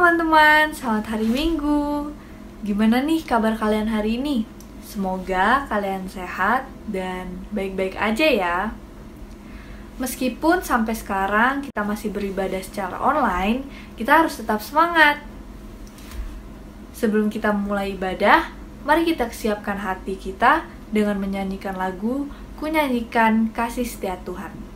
teman-teman, selamat hari Minggu. Gimana nih kabar kalian hari ini? Semoga kalian sehat dan baik-baik aja ya. Meskipun sampai sekarang kita masih beribadah secara online, kita harus tetap semangat. Sebelum kita mulai ibadah, mari kita siapkan hati kita dengan menyanyikan lagu Ku Nyanyikan Kasih Setia Tuhan.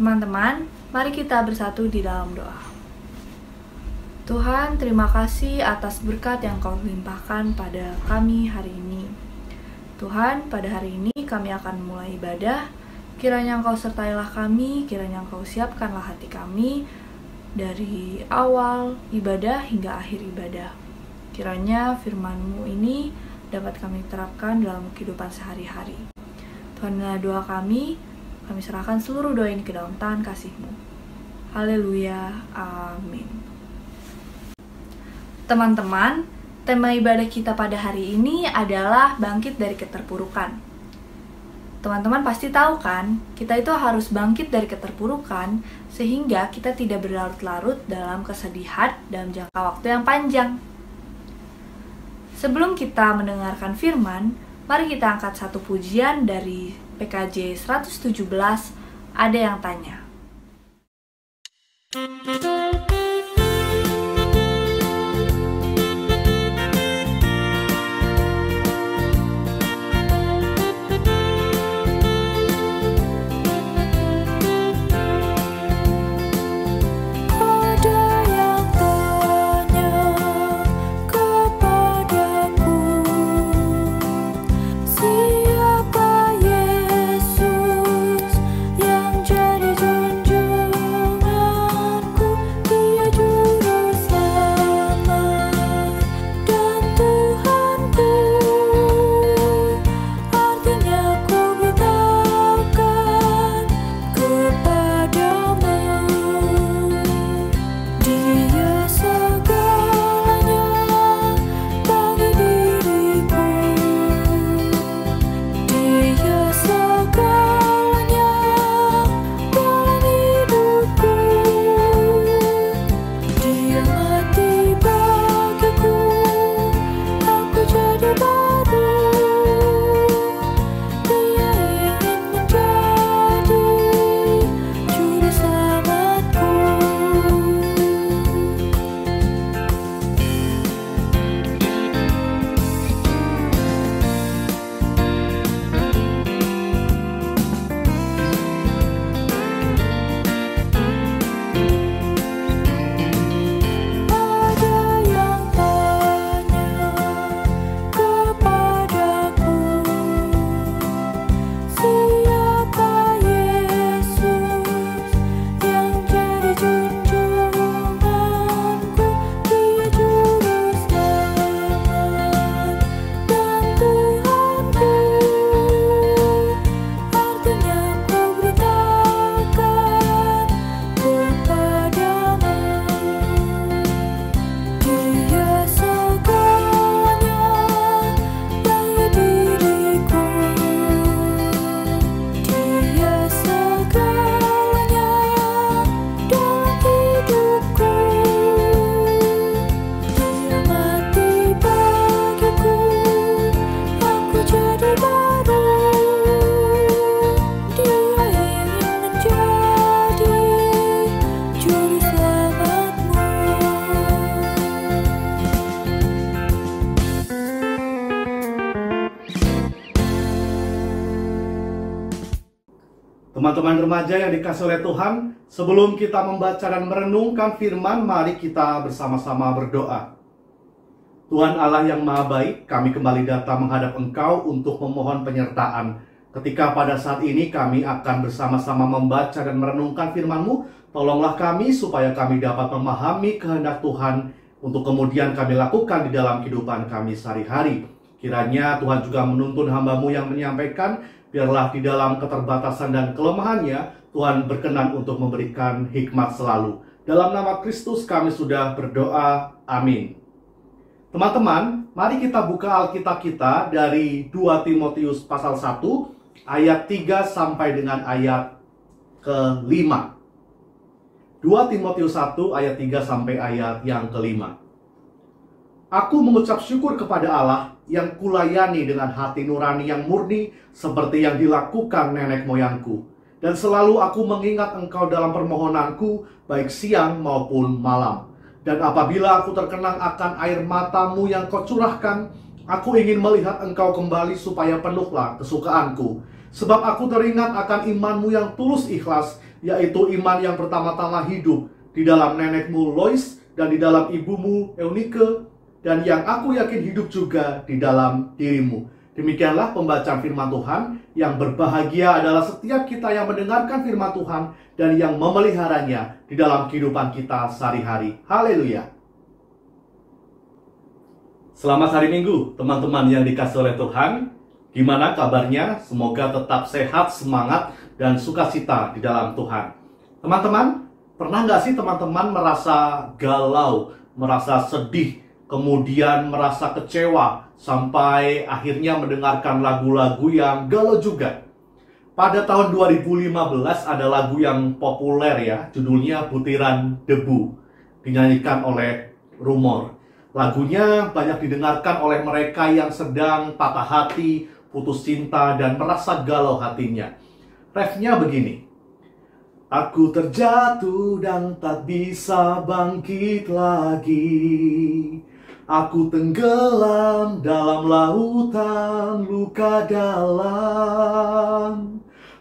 Teman-teman, mari kita bersatu di dalam doa. Tuhan, terima kasih atas berkat yang Kau limpahkan pada kami hari ini. Tuhan, pada hari ini kami akan mulai ibadah. Kiranya Engkau sertailah kami, kiranya Engkau siapkanlah hati kami dari awal ibadah hingga akhir ibadah. Kiranya firman-Mu ini dapat kami terapkan dalam kehidupan sehari-hari. Tuhan, inilah doa kami serahkan seluruh doa ini ke dalam tangan kasih-Mu. Haleluya, amin. Teman-teman, tema ibadah kita pada hari ini adalah bangkit dari keterpurukan. Teman-teman pasti tahu kan, kita itu harus bangkit dari keterpurukan sehingga kita tidak berlarut-larut dalam kesedihan dalam jangka waktu yang panjang. Sebelum kita mendengarkan firman, mari kita angkat satu pujian dari PKJ 117, ada yang tanya. Yesus yang jadi junjunganku. Teman-teman remaja yang dikasih oleh Tuhan, sebelum kita membaca dan merenungkan firman, mari kita bersama-sama berdoa. Tuhan Allah yang Maha Baik, kami kembali datang menghadap Engkau untuk memohon penyertaan. Ketika pada saat ini kami akan bersama-sama membaca dan merenungkan firman-Mu, tolonglah kami supaya kami dapat memahami kehendak Tuhan untuk kemudian kami lakukan di dalam kehidupan kami sehari-hari. Kiranya Tuhan juga menuntun hamba-Mu yang menyampaikan, biarlah di dalam keterbatasan dan kelemahannya, Tuhan berkenan untuk memberikan hikmat selalu. Dalam nama Kristus kami sudah berdoa, amin. Teman-teman, mari kita buka Alkitab kita dari 2 Timotius pasal 1, ayat 3 sampai dengan ayat ke-5. 2 Timotius 1, ayat 3 sampai ayat yang ke-5. Aku mengucap syukur kepada Allah yang kulayani dengan hati nurani yang murni seperti yang dilakukan nenek moyangku. Dan selalu aku mengingat engkau dalam permohonanku baik siang maupun malam. Dan apabila aku terkenang akan air matamu yang kau curahkan, aku ingin melihat engkau kembali supaya penuhlah kesukaanku. Sebab aku teringat akan imanmu yang tulus ikhlas, yaitu iman yang pertama-tama hidup di dalam nenekmu Lois dan di dalam ibumu Eunike, dan yang aku yakin hidup juga di dalam dirimu. Demikianlah pembacaan firman Tuhan. Yang berbahagia adalah setiap kita yang mendengarkan firman Tuhan dan yang memeliharanya di dalam kehidupan kita sehari-hari. Haleluya. Selamat hari Minggu, teman-teman yang dikasih oleh Tuhan. Gimana kabarnya? Semoga tetap sehat, semangat, dan sukacita di dalam Tuhan. Teman-teman, pernah nggak sih teman-teman merasa galau, merasa sedih, kemudian merasa kecewa, sampai akhirnya mendengarkan lagu-lagu yang galau juga? Pada tahun 2015 ada lagu yang populer ya, judulnya Butiran Debu, dinyanyikan oleh Rumor. Lagunya banyak didengarkan oleh mereka yang sedang patah hati, putus cinta, dan merasa galau hatinya. Refnya begini. Aku terjatuh dan tak bisa bangkit lagi. Aku tenggelam dalam lautan luka dalam.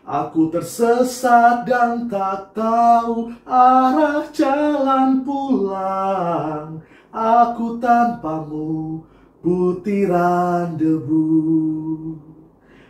Aku tersesat dan tak tahu arah jalan pulang. Aku tanpamu butiran debu.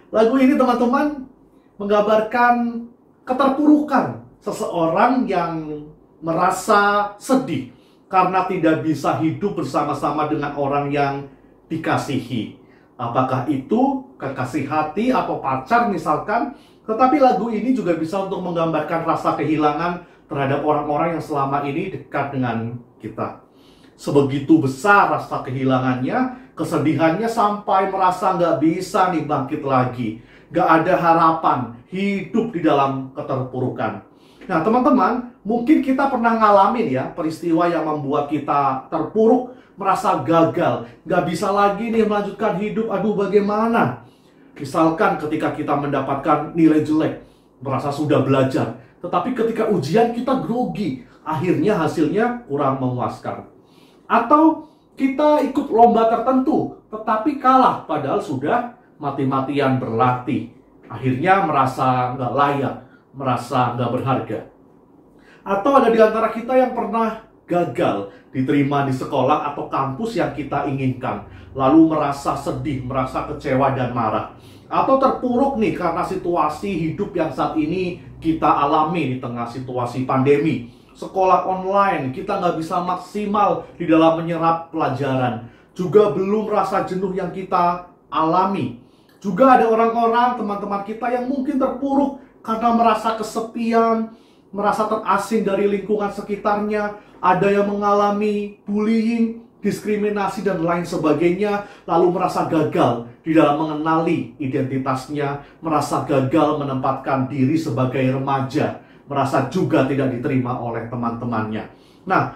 Lagu ini teman-teman menggambarkan keterpurukan seseorang yang merasa sedih karena tidak bisa hidup bersama-sama dengan orang yang dikasihi. Apakah itu kekasih hati atau pacar misalkan. Tetapi lagu ini juga bisa untuk menggambarkan rasa kehilangan terhadap orang-orang yang selama ini dekat dengan kita. Sebegitu besar rasa kehilangannya, kesedihannya sampai merasa nggak bisa nih bangkit lagi. Nggak ada harapan, hidup di dalam keterpurukan. Nah teman-teman, mungkin kita pernah ngalamin ya peristiwa yang membuat kita terpuruk, merasa gagal, nggak bisa lagi nih melanjutkan hidup, aduh bagaimana? Misalkan ketika kita mendapatkan nilai jelek, merasa sudah belajar, tetapi ketika ujian kita grogi, akhirnya hasilnya kurang memuaskan. Atau kita ikut lomba tertentu, tetapi kalah padahal sudah mati-matian berlatih. Akhirnya merasa nggak layak, merasa nggak berharga. Atau ada di antara kita yang pernah gagal diterima di sekolah atau kampus yang kita inginkan, lalu merasa sedih, merasa kecewa dan marah. Atau terpuruk nih karena situasi hidup yang saat ini kita alami di tengah situasi pandemi. Sekolah online, kita nggak bisa maksimal di dalam menyerap pelajaran. Juga belum rasa jenuh yang kita alami. Juga ada orang-orang, teman-teman kita yang mungkin terpuruk karena merasa kesepian, merasa terasing dari lingkungan sekitarnya. Ada yang mengalami bullying, diskriminasi, dan lain sebagainya. Lalu merasa gagal di dalam mengenali identitasnya, merasa gagal menempatkan diri sebagai remaja, merasa juga tidak diterima oleh teman-temannya. Nah,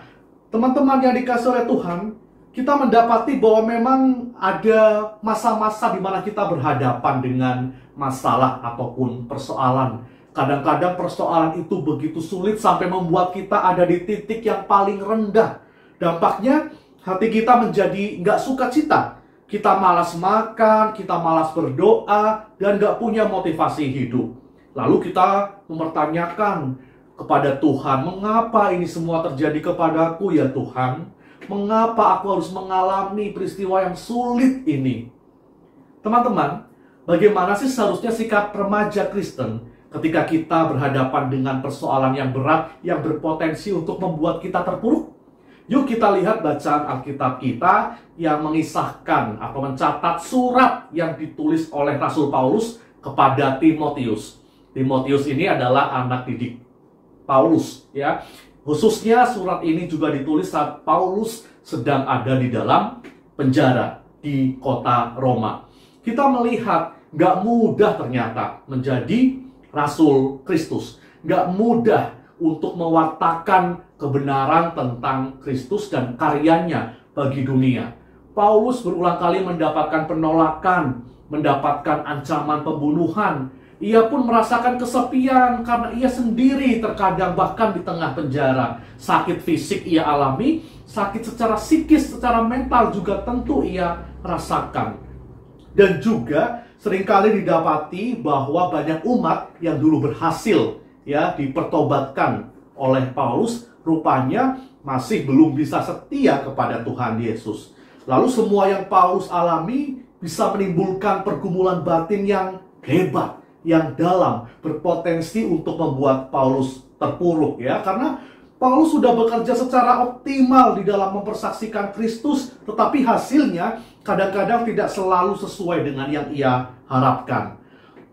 teman-teman yang dikasih oleh Tuhan, kita mendapati bahwa memang ada masa-masa di mana kita berhadapan dengan masalah ataupun persoalan. Kadang-kadang persoalan itu begitu sulit sampai membuat kita ada di titik yang paling rendah. Dampaknya hati kita menjadi nggak sukacita. Kita malas makan, kita malas berdoa, dan nggak punya motivasi hidup. Lalu kita mempertanyakan kepada Tuhan, mengapa ini semua terjadi kepadaku ya Tuhan? Mengapa aku harus mengalami peristiwa yang sulit ini? Teman-teman, bagaimana sih seharusnya sikap remaja Kristen ketika kita berhadapan dengan persoalan yang berat yang berpotensi untuk membuat kita terpuruk? Yuk kita lihat bacaan Alkitab kita yang mengisahkan atau mencatat surat yang ditulis oleh Rasul Paulus kepada Timotius. Timotius ini adalah anak didik Paulus, ya. Khususnya surat ini juga ditulis saat Paulus sedang ada di dalam penjara di kota Roma. Kita melihat gak mudah ternyata menjadi Rasul Kristus. Gak mudah untuk mewartakan kebenaran tentang Kristus dan karyanya bagi dunia. Paulus berulang kali mendapatkan penolakan, mendapatkan ancaman pembunuhan. Ia pun merasakan kesepian karena ia sendiri terkadang bahkan di tengah penjara. Sakit fisik ia alami, sakit secara psikis, secara mental juga tentu ia rasakan. Dan juga seringkali didapati bahwa banyak umat yang dulu berhasil ya dipertobatkan oleh Paulus, rupanya masih belum bisa setia kepada Tuhan Yesus. Lalu semua yang Paulus alami bisa menimbulkan pergumulan batin yang hebat, yang dalam, berpotensi untuk membuat Paulus terpuruk ya, karena Paulus sudah bekerja secara optimal di dalam mempersaksikan Kristus, tetapi hasilnya kadang-kadang tidak selalu sesuai dengan yang ia harapkan.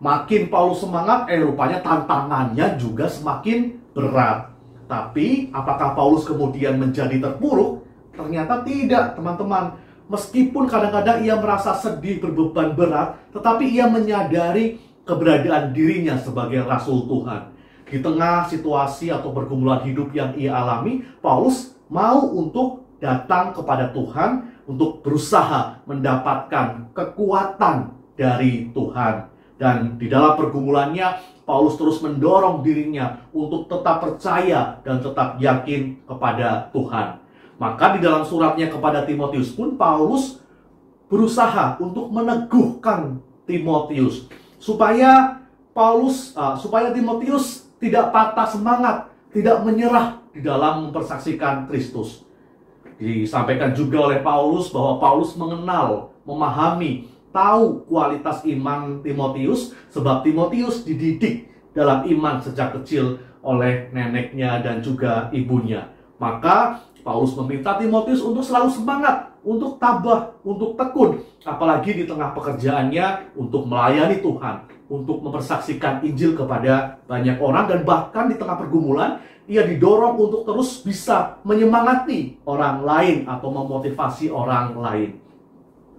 Makin Paulus semangat, rupanya tantangannya juga semakin berat. Tapi apakah Paulus kemudian menjadi terpuruk? Ternyata tidak, teman-teman. Meskipun kadang-kadang ia merasa sedih, berbeban berat, tetapi ia menyadari keberadaan dirinya sebagai Rasul Tuhan. Di tengah situasi atau pergumulan hidup yang ia alami, Paulus mau untuk datang kepada Tuhan, untuk berusaha mendapatkan kekuatan dari Tuhan. Dan di dalam pergumulannya, Paulus terus mendorong dirinya untuk tetap percaya dan tetap yakin kepada Tuhan. Maka di dalam suratnya kepada Timotius pun, Paulus berusaha untuk meneguhkan Timotius, supaya Timotius tidak patah semangat, tidak menyerah di dalam mempersaksikan Kristus. Disampaikan juga oleh Paulus bahwa Paulus mengenal, memahami, tahu kualitas iman Timotius, sebab Timotius dididik dalam iman sejak kecil oleh neneknya dan juga ibunya. Maka Paulus meminta Timotius untuk selalu semangat, untuk tabah, untuk tekun, apalagi di tengah pekerjaannya untuk melayani Tuhan, untuk mempersaksikan Injil kepada banyak orang, dan bahkan di tengah pergumulan ia didorong untuk terus bisa menyemangati orang lain atau memotivasi orang lain.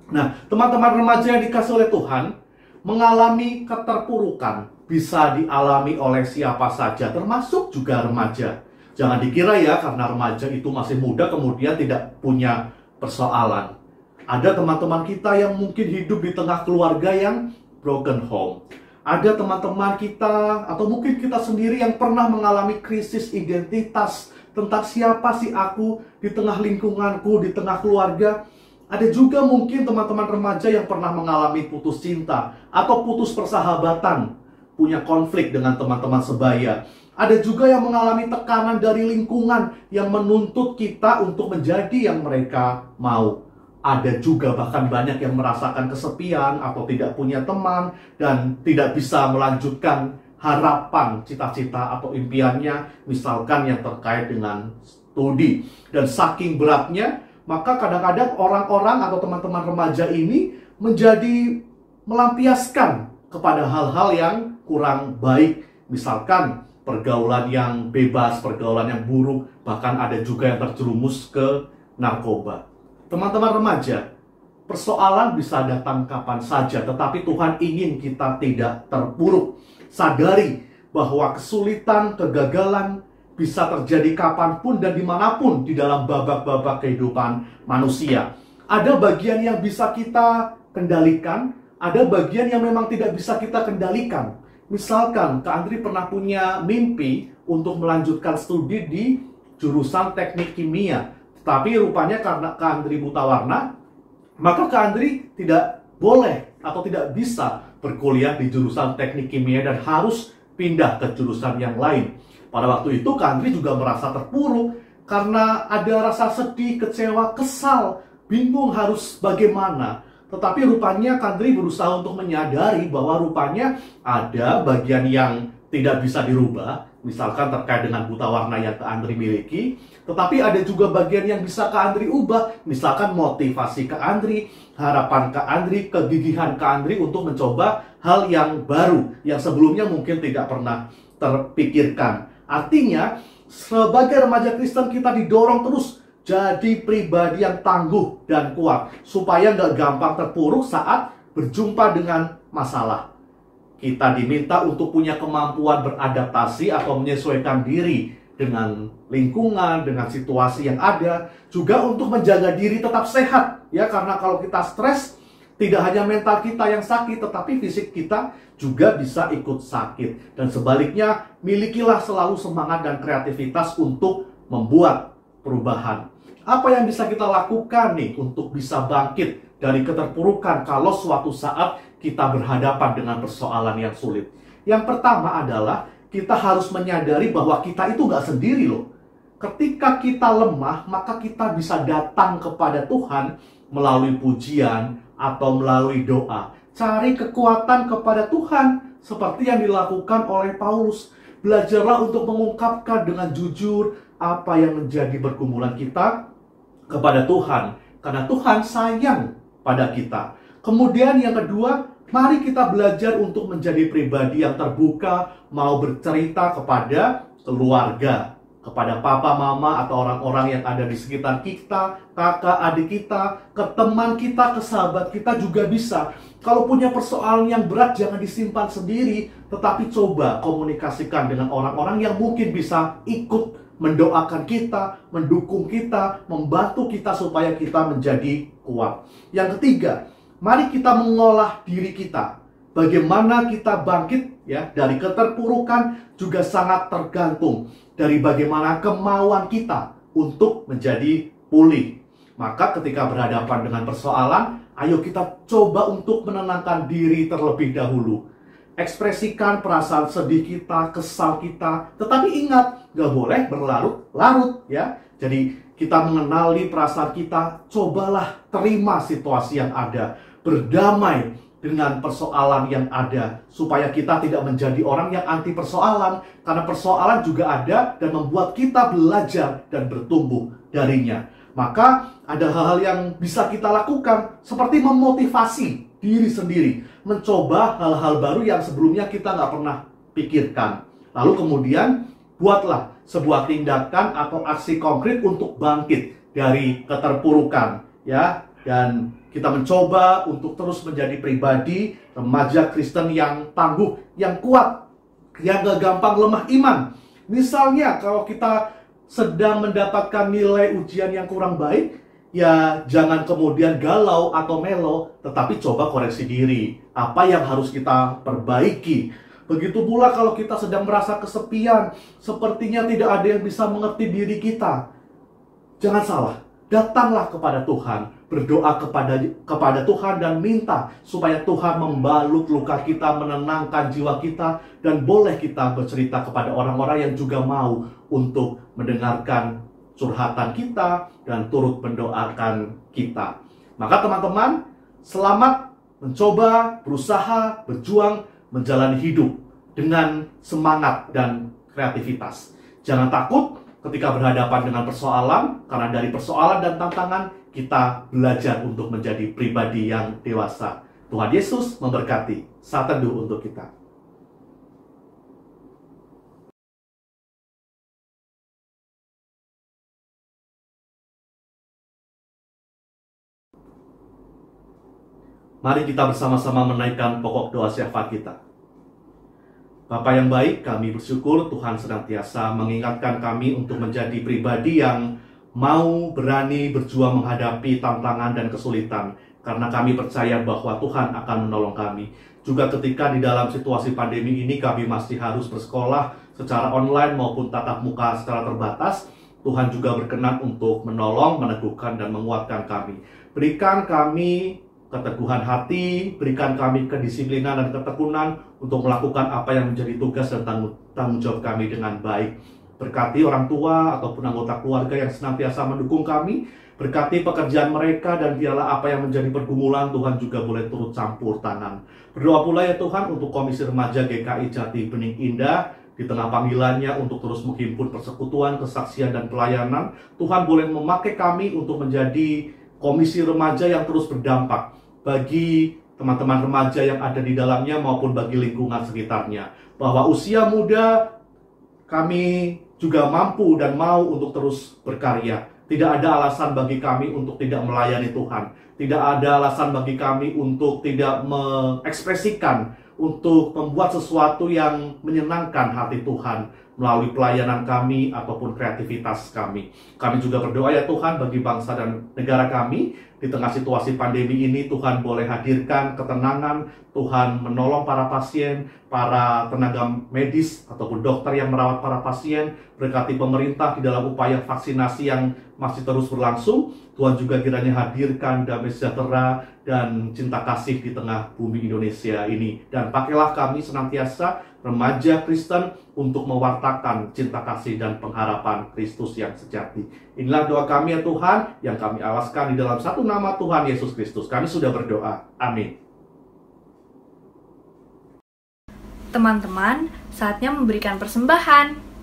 Nah, teman-teman remaja yang dikasih oleh Tuhan, mengalami keterpurukan bisa dialami oleh siapa saja, termasuk juga remaja. Jangan dikira ya karena remaja itu masih muda kemudian tidak punya persoalan. Ada teman-teman kita yang mungkin hidup di tengah keluarga yang broken home. Ada teman-teman kita atau mungkin kita sendiri yang pernah mengalami krisis identitas tentang siapa sih aku di tengah lingkunganku, di tengah keluarga. Ada juga mungkin teman-teman remaja yang pernah mengalami putus cinta atau putus persahabatan, punya konflik dengan teman-teman sebaya. Ada juga yang mengalami tekanan dari lingkungan yang menuntut kita untuk menjadi yang mereka mau. Ada juga bahkan banyak yang merasakan kesepian atau tidak punya teman dan tidak bisa melanjutkan harapan, cita-cita atau impiannya, misalkan yang terkait dengan studi. Dan saking beratnya, maka kadang-kadang orang-orang atau teman-teman remaja ini menjadi melampiaskan kepada hal-hal yang kurang baik. Misalkan pergaulan yang bebas, pergaulan yang buruk, bahkan ada juga yang terjerumus ke narkoba. Teman-teman remaja, persoalan bisa datang kapan saja, tetapi Tuhan ingin kita tidak terpuruk. Sadari bahwa kesulitan, kegagalan bisa terjadi kapanpun dan dimanapun di dalam babak-babak kehidupan manusia. Ada bagian yang bisa kita kendalikan, ada bagian yang memang tidak bisa kita kendalikan. Misalkan, Kak Andri pernah punya mimpi untuk melanjutkan studi di jurusan teknik kimia. Tapi rupanya karena Kak Andri buta warna, maka Kak Andri tidak boleh atau tidak bisa berkuliah di jurusan teknik kimia dan harus pindah ke jurusan yang lain. Pada waktu itu Kak Andri juga merasa terpuruk karena ada rasa sedih, kecewa, kesal, bingung harus bagaimana. Tetapi rupanya Kak Andri berusaha untuk menyadari bahwa rupanya ada bagian yang tidak bisa dirubah, misalkan terkait dengan buta warna yang Kak Andri miliki. Tetapi ada juga bagian yang bisa Kak Andri ubah, misalkan motivasi Kak Andri, harapan Kak Andri, kegigihan Kak Andri untuk mencoba hal yang baru, yang sebelumnya mungkin tidak pernah terpikirkan. Artinya, sebagai remaja Kristen kita didorong terus jadi pribadi yang tangguh dan kuat, supaya nggak gampang terpuruk saat berjumpa dengan masalah. Kita diminta untuk punya kemampuan beradaptasi atau menyesuaikan diri dengan lingkungan, dengan situasi yang ada, juga untuk menjaga diri tetap sehat, ya, karena kalau kita stres, tidak hanya mental kita yang sakit, tetapi fisik kita juga bisa ikut sakit. Dan sebaliknya, milikilah selalu semangat dan kreativitas untuk membuat perubahan. Apa yang bisa kita lakukan nih untuk bisa bangkit dari keterpurukan kalau suatu saat kita berhadapan dengan persoalan yang sulit? Yang pertama adalah kita harus menyadari bahwa kita itu nggak sendiri loh. Ketika kita lemah, maka kita bisa datang kepada Tuhan melalui pujian atau melalui doa. Cari kekuatan kepada Tuhan seperti yang dilakukan oleh Paulus. Belajarlah untuk mengungkapkan dengan jujur apa yang menjadi pergumulan kita kepada Tuhan, karena Tuhan sayang pada kita. Kemudian yang kedua, mari kita belajar untuk menjadi pribadi yang terbuka, mau bercerita kepada keluarga, kepada papa, mama, atau orang-orang yang ada di sekitar kita, kakak, adik kita, ke teman kita, ke sahabat kita juga bisa. Kalau punya persoalan yang berat, jangan disimpan sendiri, tetapi coba komunikasikan dengan orang-orang yang mungkin bisa ikut mendoakan kita, mendukung kita, membantu kita supaya kita menjadi kuat. Yang ketiga, mari kita mengolah diri kita. Bagaimana kita bangkit ya dari keterpurukan juga sangat tergantung dari bagaimana kemauan kita untuk menjadi pulih. Maka ketika berhadapan dengan persoalan, ayo kita coba untuk menenangkan diri terlebih dahulu. Ekspresikan perasaan sedih kita, kesal kita. Tetapi ingat, gak boleh berlarut-larut ya. Jadi kita mengenali perasaan kita, cobalah terima situasi yang ada. Berdamai dengan persoalan yang ada, supaya kita tidak menjadi orang yang anti persoalan, karena persoalan juga ada dan membuat kita belajar dan bertumbuh darinya. Maka ada hal-hal yang bisa kita lakukan, seperti memotivasi diri sendiri, mencoba hal-hal baru yang sebelumnya kita nggak pernah pikirkan. Lalu kemudian buatlah sebuah tindakan atau aksi konkret untuk bangkit dari keterpurukan, ya. Dan kita mencoba untuk terus menjadi pribadi remaja Kristen yang tangguh, yang kuat, yang gak gampang lemah iman. Misalnya kalau kita sedang mendapatkan nilai ujian yang kurang baik, ya jangan kemudian galau atau melo, tetapi coba koreksi diri. Apa yang harus kita perbaiki? Begitu pula kalau kita sedang merasa kesepian, sepertinya tidak ada yang bisa mengerti diri kita. Jangan salah, datanglah kepada Tuhan, berdoa kepada Tuhan dan minta supaya Tuhan membalut luka kita, menenangkan jiwa kita, dan boleh kita bercerita kepada orang-orang yang juga mau untuk mendengarkan curhatan kita dan turut mendoakan kita. Maka teman-teman, selamat mencoba, berusaha, berjuang, menjalani hidup dengan semangat dan kreativitas. Jangan takut ketika berhadapan dengan persoalan, karena dari persoalan dan tantangan kita belajar untuk menjadi pribadi yang dewasa. Tuhan Yesus memberkati. Saat teduh untuk kita. Mari kita bersama-sama menaikkan pokok doa syafaat kita. Bapa yang baik, kami bersyukur Tuhan senantiasa mengingatkan kami untuk menjadi pribadi yang mau berani berjuang menghadapi tantangan dan kesulitan, karena kami percaya bahwa Tuhan akan menolong kami. Juga ketika di dalam situasi pandemi ini kami masih harus bersekolah secara online maupun tatap muka secara terbatas, Tuhan juga berkenan untuk menolong, meneguhkan, dan menguatkan kami. Berikan kami keteguhan hati, berikan kami kedisiplinan dan ketekunan untuk melakukan apa yang menjadi tugas dan tanggung jawab kami dengan baik. Berkati orang tua ataupun anggota keluarga yang senantiasa mendukung kami, berkati pekerjaan mereka, dan biarlah apa yang menjadi pergumulan Tuhan juga boleh turut campur tangan. Berdoa pula ya Tuhan untuk Komisi Remaja GKI Jati Bening Indah, di tengah panggilannya untuk terus menghimpun persekutuan, kesaksian, dan pelayanan. Tuhan boleh memakai kami untuk menjadi komisi remaja yang terus berdampak bagi teman-teman remaja yang ada di dalamnya maupun bagi lingkungan sekitarnya. Bahwa usia muda kami juga mampu dan mau untuk terus berkarya. Tidak ada alasan bagi kami untuk tidak melayani Tuhan. Tidak ada alasan bagi kami untuk tidak mengekspresikan, untuk membuat sesuatu yang menyenangkan hati Tuhan melalui pelayanan kami ataupun kreativitas kami. Kami juga berdoa ya Tuhan bagi bangsa dan negara kami. Di tengah situasi pandemi ini, Tuhan boleh hadirkan ketenangan, Tuhan menolong para pasien, para tenaga medis ataupun dokter yang merawat para pasien, berkati pemerintah di dalam upaya vaksinasi yang masih terus berlangsung. Tuhan juga kiranya hadirkan damai sejahtera dan cinta kasih di tengah bumi Indonesia ini. Dan pakailah kami senantiasa remaja Kristen untuk mewartakan cinta kasih dan pengharapan Kristus yang sejati. Inilah doa kami ya Tuhan, yang kami alaskan di dalam satu nama Tuhan Yesus Kristus. Kami sudah berdoa. Amin. Teman-teman, saatnya memberikan persembahan.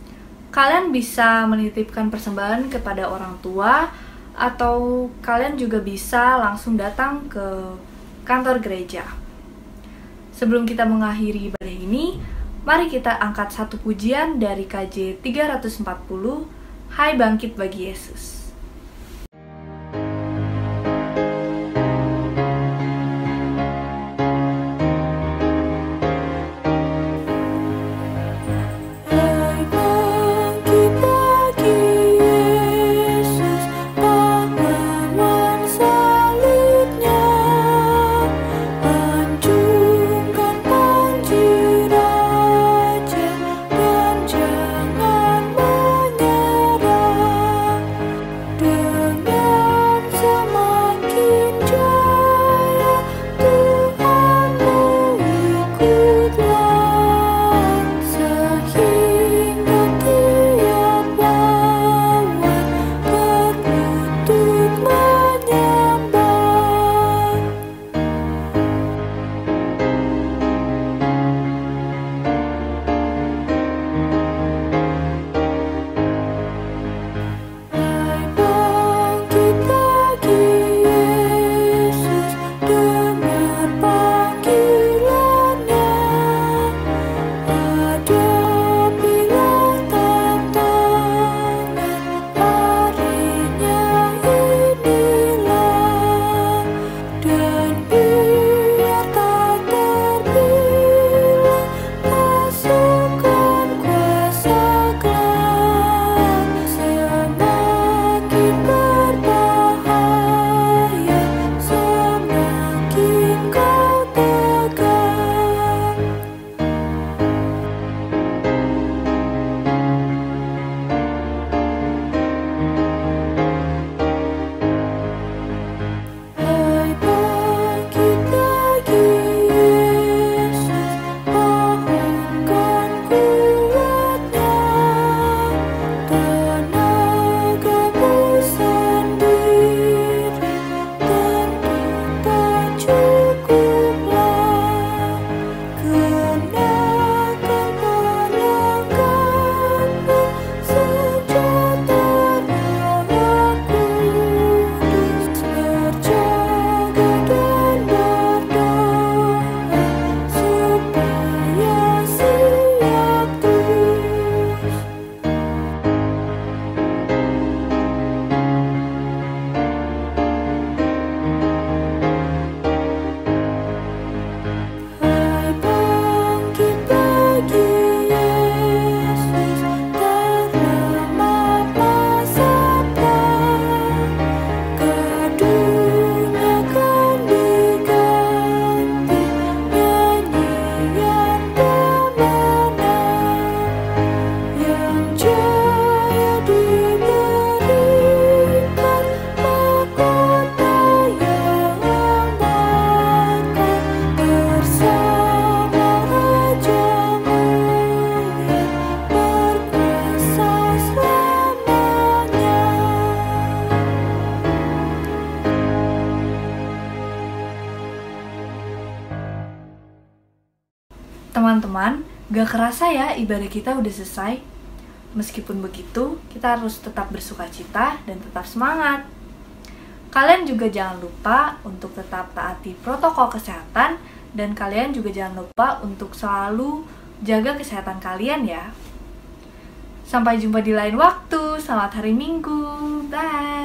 Kalian bisa menitipkan persembahan kepada orang tua, atau kalian juga bisa langsung datang ke kantor gereja. Sebelum kita mengakhiri ibadah ini, mari kita angkat satu pujian dari KJ 340, Hai Bangkit Bagi Yesus. teman-teman, gak kerasa ya ibadah kita udah selesai. Meskipun begitu, kita harus tetap bersukacita dan tetap semangat. Kalian juga jangan lupa untuk tetap taati protokol kesehatan, dan kalian juga jangan lupa untuk selalu jaga kesehatan kalian ya. Sampai jumpa di lain waktu. Selamat hari Minggu. Bye.